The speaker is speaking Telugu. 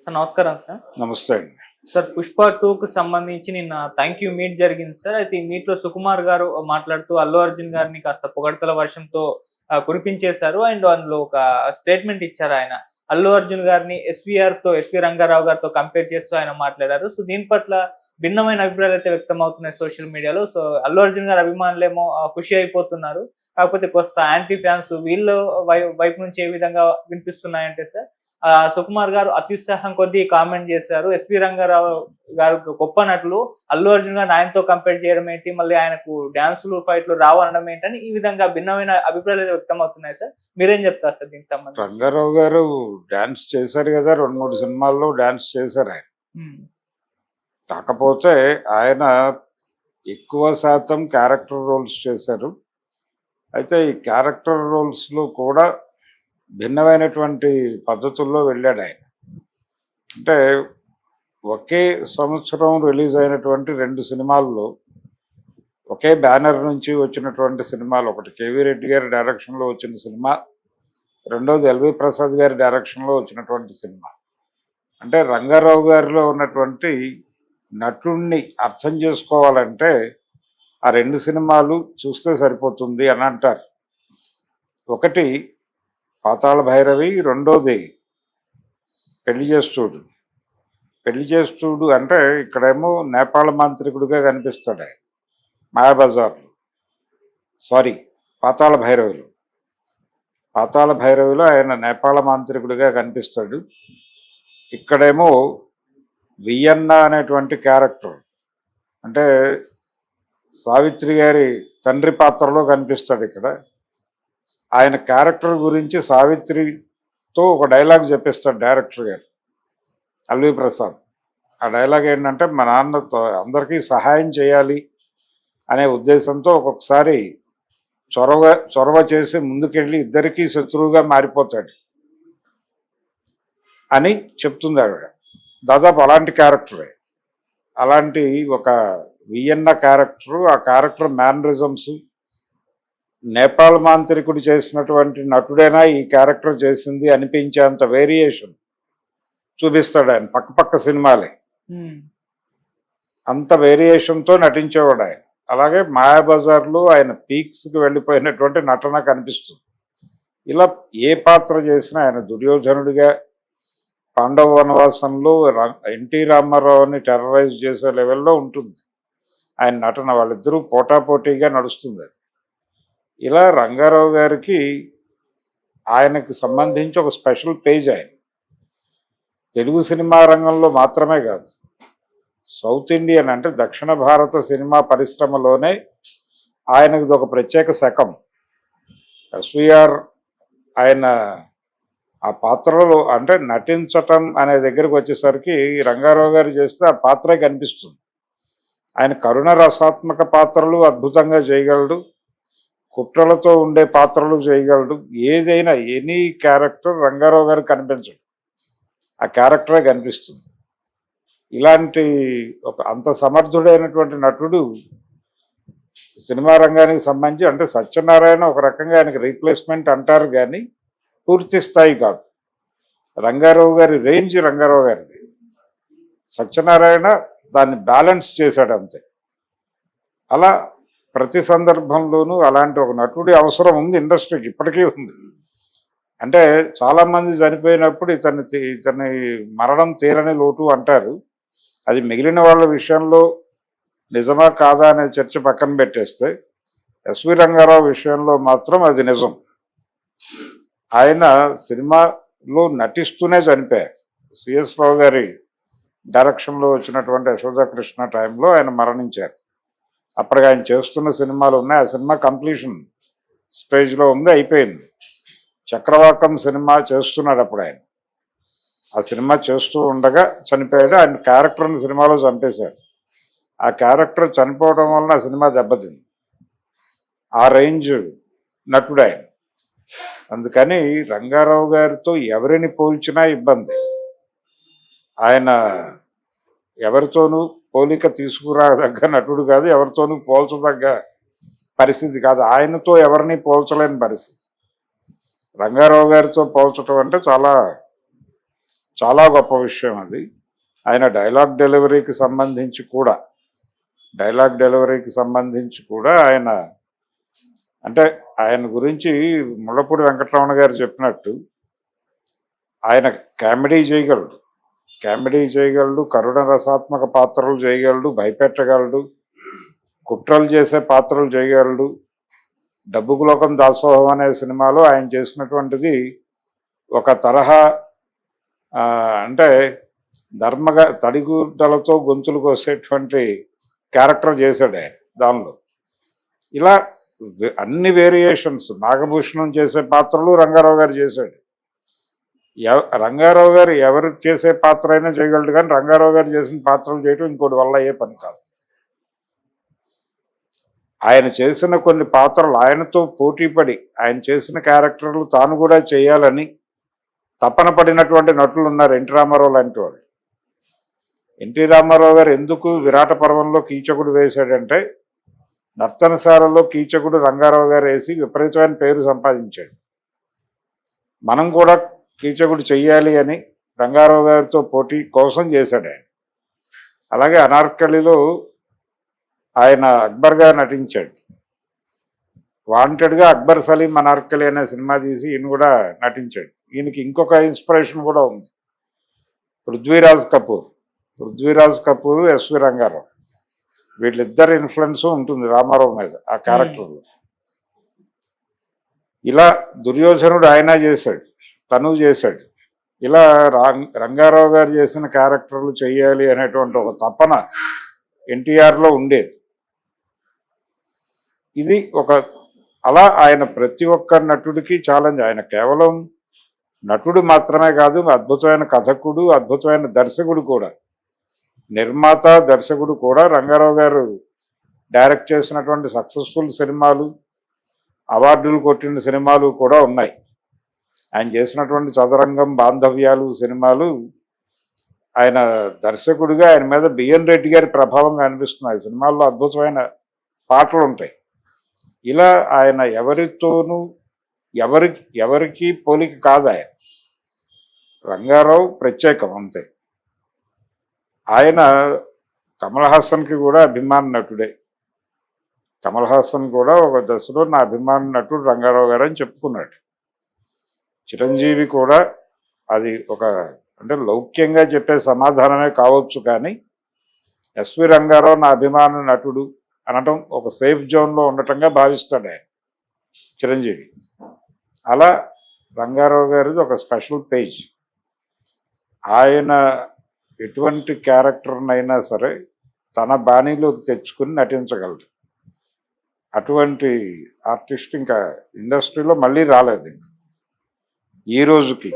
సార్ నమస్కారం సార్. నమస్తే అండి. సార్ 'పుష్ప 2'కి సంబంధించి నిన్న థాంక్ యూ మీట్ జరిగింది సార్. అయితే ఈ మీట్‌లో సుకుమార్ గారు మాట్లాడుతూ అల్లు అర్జున్ గారిని కాస్త పొగడ్తల వర్షంతో కురిపించేశారు. అండ్ అందులో ఒక స్టేట్మెంట్ ఇచ్చారాయన. అల్లు అర్జున్ గారిని ఎస్‌వి రంగారావు గారితో కంపేర్ చేస్తూ ఆయన మాట్లాడారు. సో దీని పట్ల భిన్నమైన అభిప్రాయాలైతే వ్యక్తమవుతున్నాయి సోషల్ మీడియాలో. సో అల్లు అర్జున్ గారి అభిమానులేమో ఖుషి అయిపోతున్నారు. కాకపోతే కొస్త యాంటీ ఫ్యాన్స్ వీళ్ళు వైపు నుంచి ఏ విధంగా వినిపిస్తున్నాయంటే సార్, సుకుమార్ గారు అత్యుత్సాహం కొద్దీ కామెంట్ చేశారు. ఎస్వి రంగారావు గారు గొప్ప నటులు, అల్లు అర్జున్ గారిని ఆయనతో కంపేర్ చేయడం ఏంటి, మళ్ళీ ఆయనకు డాన్సులు ఫైట్లు రావు అనడం ఏంటని ఈ విధంగా భిన్నమైన అభిప్రాయాలు వ్యక్తం అవుతున్నాయి సార్. మీరేం చెప్తారు సార్ దీనికి సంబంధించి? రంగారావు గారు డాన్స్ చేశారు కదా, 2-3 సినిమాల్లో డాన్స్ చేశారు ఆయన. కాకపోతే ఆయన ఎక్కువ శాతం క్యారెక్టర్ రోల్స్ చేశారు. అయితే ఈ క్యారెక్టర్ రోల్స్లో కూడా భిన్నమైనటువంటి పద్ధతుల్లో వెళ్ళాడు ఆయన. అంటే ఒకే సంవత్సరం రిలీజ్ అయినటువంటి 2 సినిమాల్లో ఒకే బ్యానర్ నుంచి వచ్చినటువంటి సినిమాలు, ఒకటి కేవీ రెడ్డి గారి డైరెక్షన్లో వచ్చిన సినిమా, రెండోది ఎల్వి ప్రసాద్ గారి డైరెక్షన్లో వచ్చినటువంటి సినిమా. అంటే రంగారావు గారిలో ఉన్నటువంటి నటుణ్ణి అర్థం చేసుకోవాలంటే ఆ 2 సినిమాలు చూస్తే సరిపోతుంది అని అంటారు. ఒకటి పాతాళ భైరవి, రెండోది పెళ్లి చేస్తూడు. పెళ్లి చేస్తూడు అంటే ఇక్కడేమో నేపాళ మాంత్రికుడిగా కనిపిస్తాడు ఆయన మాయాబజార్లో, సారీ పాతాళ భైరవిలో. పాతాళ భైరవిలో ఆయన నేపాళ మాంత్రికుడిగా కనిపిస్తాడు. ఇక్కడేమో వియన్న అనేటువంటి క్యారెక్టర్, అంటే సావిత్రి గారి తండ్రి పాత్రలో కనిపిస్తాడు. ఇక్కడ ఆయన క్యారెక్టర్ గురించి సావిత్రితో ఒక డైలాగ్ చెప్పిస్తాడు డైరెక్టర్ గారు ఎల్వి ప్రసాద్. ఆ డైలాగ్ ఏంటంటే, మా నాన్నతో అందరికీ సహాయం చేయాలి అనే ఉద్దేశంతో ఒక్కొక్కసారి చొరవ చేసి ముందుకెళ్ళి ఇద్దరికీ శత్రువుగా మారిపోతాడు అని చెప్తుంది ఆవిడ. దాదాపు అలాంటి క్యారెక్టరే, అలాంటి ఒక వియన్న క్యారెక్టరు. ఆ క్యారెక్టర్ మేనరిజమ్స్ నేపాల్ మాంత్రికుడు చేసినటువంటి నటుడైనా ఈ క్యారెక్టర్ చేసింది అనిపించేంత వేరియేషన్ చూపిస్తాడు ఆయన. పక్క సినిమాలే అంత వేరియేషన్తో నటించేవాడు ఆయన. అలాగే మాయాబజార్లో ఆయన పీక్స్కి వెళ్ళిపోయినటువంటి నటన కనిపిస్తుంది. ఇలా ఏ పాత్ర చేసినా ఆయన దుర్యోధనుడిగా, పాండవ వనవాసంలో ఎన్టీ రామారావుని టెర్రరైజ్ చేసే లెవెల్లో ఉంటుంది ఆయన నటన. వాళ్ళిద్దరూ పోటాపోటీగా నడుస్తుంది. ఇలా రంగారావు గారికి ఆయనకి సంబంధించి ఒక స్పెషల్ పేజ్ ఆయన. తెలుగు సినిమా రంగంలో మాత్రమే కాదు, సౌత్ ఇండియన్ అంటే దక్షిణ భారత సినిమా పరిశ్రమలోనే ఆయనది ఒక ప్రత్యేక శకం. ఎస్వీఆర్ ఆయన ఆ పాత్రలో అంటే నటించటం అనే దగ్గరకు వచ్చేసరికి రంగారావు గారు చేస్తే ఆ పాత్రే కనిపిస్తుంది. ఆయన కరుణ రసాత్మక పాత్రలు అద్భుతంగా చేయగలడు, కుట్రలతో ఉండే పాత్రలు చేయగలడు. ఏదైనా ఎనీ క్యారెక్టర్ రంగారావు గారు కనిపించడు, ఆ క్యారెక్టరే కనిపిస్తుంది. ఇలాంటి ఒక అంత సమర్థుడైనటువంటి నటుడు సినిమా రంగానికి సంబంధించి, అంటే సత్యనారాయణ ఒక రకంగా ఆయనకి రీప్లేస్మెంట్ అంటారు కానీ పూర్తి స్థాయి కాదు. రంగారావు గారి రేంజ్ రంగారావు గారిది. సత్యనారాయణ దాన్ని బ్యాలెన్స్ చేశాడు అంతే. అలా ప్రతి సందర్భంలోనూ అలాంటి ఒక నటుడి అవసరం ఉంది ఇండస్ట్రీకి, ఇప్పటికీ ఉంది. అంటే చాలామంది చనిపోయినప్పుడు ఇతని మరణం తీరని లోటు అంటారు. అది మిగిలిన వాళ్ళ విషయంలో నిజమా కాదా అనే చర్చ పక్కన పెట్టేస్తే, ఎస్వి రంగారావు విషయంలో మాత్రం అది నిజం. ఆయన సినిమాలో నటిస్తూనే చనిపోయారు. సిఎస్ రావు గారి డైరెక్షన్లో వచ్చినటువంటి యశోదాకృష్ణ టైంలో ఆయన మరణించారు. అప్పటికి ఆయన చేస్తున్న సినిమాలు ఉన్నాయి. ఆ సినిమా కంప్లీషన్ స్టేజ్లో ఉంది, అయిపోయింది. చక్రవాకం సినిమా చేస్తున్నాడు అప్పుడు ఆయన. ఆ సినిమా చేస్తూ ఉండగా చనిపోయాడు. ఆయన క్యారెక్టర్ని సినిమాలో చంపేశారు. ఆ క్యారెక్టర్ చనిపోవడం వలన ఆ సినిమా దెబ్బతింది. ఆ రేంజ్ నటుడు ఆయన. అందుకని రంగారావు గారితో ఎవరిని పోల్చినా ఇబ్బంది. ఆయన ఎవరితోనూ పోలిక తీసుకురాదగ్గ నటుడు కాదు, ఎవరితోనూ పోల్చదగ్గ పరిస్థితి కాదు. ఆయనతో ఎవరిని పోల్చలేని పరిస్థితి. రంగారావు గారితో పోల్చడం అంటే చాలా చాలా గొప్ప విషయం అది. ఆయన డైలాగ్ డెలివరీకి సంబంధించి కూడా ఆయన అంటే ఆయన గురించి ముళ్ళపూడి వెంకటరమణ గారు చెప్పినట్టు ఆయన కామెడీ చేయగలడు, కరుణ రసాత్మక పాత్రలు చేయగలడు, భయపెట్టగలడు, కుట్రలు చేసే పాత్రలు చేయగలడు. డబ్బుకు లోకం దాసోహం అనే సినిమాలో ఆయన చేసినటువంటిది ఒక తరహా అంటే తడిగుడ్డలతో గొంతులు కోసేటువంటి క్యారెక్టర్ చేశాడు ఆయన దానిలో. ఇలా అన్ని వేరియేషన్స్, నాగభూషణం చేసే పాత్రలు రంగారావు గారు చేశాడు. రంగారావు గారు ఎవరు చేసే పాత్ర అయినా చేయగలడు, కానీ రంగారావు గారు చేసిన పాత్రలు చేయడం ఇంకోటి వల్ల అయ్యే పని కాదు. ఆయన చేసిన కొన్ని పాత్రలు ఆయనతో పోటీపడి ఆయన చేసిన క్యారెక్టర్లు తాను కూడా చేయాలని తపన పడినటువంటి నటులు ఉన్నారు. ఎన్టీ రామారావు లాంటి వాళ్ళు. ఎన్టీ రామారావు గారు ఎందుకు విరాట పర్వంలో కీచకుడు వేశాడంటే, నర్తనశాలలో కీచకుడు రంగారావు గారు వేసి విపరీతమైన పేరు సంపాదించాడు. మనం కూడా కీచకుడు చెయ్యాలి అని రంగారావు గారితో పోటీ కోసం చేశాడు ఆయన. అలాగే అనార్కలిలో ఆయన అక్బర్గా నటించాడు. వాంటెడ్గా అక్బర్ సలీం అనార్కలి అనే సినిమా తీసి ఈయన కూడా నటించాడు. ఈయనకి ఇంకొక ఇన్స్పిరేషన్ కూడా ఉంది. పృథ్వీరాజ్ కపూర్, ఎస్వి రంగారావు, వీళ్ళిద్దరు ఇన్ఫ్లుయెన్స్ ఉంటుంది రామారావు మీద ఆ క్యారెక్టర్లో. ఇలా దుర్యోధనుడు ఆయన చేశాడు, తను చేశాడు. ఇలా రంగారావు గారు చేసిన క్యారెక్టర్లు చేయాలి అనేటువంటి ఒక తపన ఎన్టీఆర్లో ఉండేది. ఇది అలా ఆయన ప్రతి ఒక్క నటుడికి ఛాలెంజ్. ఆయన కేవలం నటుడు మాత్రమే కాదు, అద్భుతమైన కథకుడు, అద్భుతమైన దర్శకుడు కూడా, నిర్మాత దర్శకుడు కూడా. రంగారావు గారు డైరెక్ట్ చేసినటువంటి సక్సెస్ఫుల్ సినిమాలు, అవార్డులు కొట్టిన సినిమాలు కూడా ఉన్నాయి. ఆయన చేసినటువంటి చదరంగం, బాంధవ్యాలు సినిమాలు, ఆయన దర్శకుడిగా ఆయన మీద బిఎన్ రెడ్డి గారి ప్రభావం కనిపిస్తున్నాయి. సినిమాల్లో అద్భుతమైన పాటలు ఉంటాయి. ఇలా ఆయన ఎవరితోనూ ఎవరికి పోలిక కాదు. ఆయన రంగారావు ప్రత్యేకం అంతే. ఆయన కమల్ హాసన్కి కూడా అభిమాన నటుడే. కమల్ హాసన్ కూడా ఒక దశలో నా అభిమాన నటుడు రంగారావు గారు అని చెప్పుకున్నాడు. చిరంజీవి కూడా అది అంటే లౌక్యంగా చెప్పే సమాధానమే కావచ్చు, కానీ ఎస్వి రంగారావు నా అభిమాన నటుడు అనటం ఒక సేఫ్ జోన్లో ఉండటంగా భావిస్తాడు ఆయన చిరంజీవి. అలా రంగారావు గారిది ఒక స్పెషల్ పేజ్. ఆయన ఎటువంటి క్యారెక్టర్నైనా సరే తన బాణీలోకి తెచ్చుకుని నటించగలడు. అటువంటి ఆర్టిస్ట్ ఇంకా ఇండస్ట్రీలో మళ్ళీ రాలేదు ఈ రోజుకి.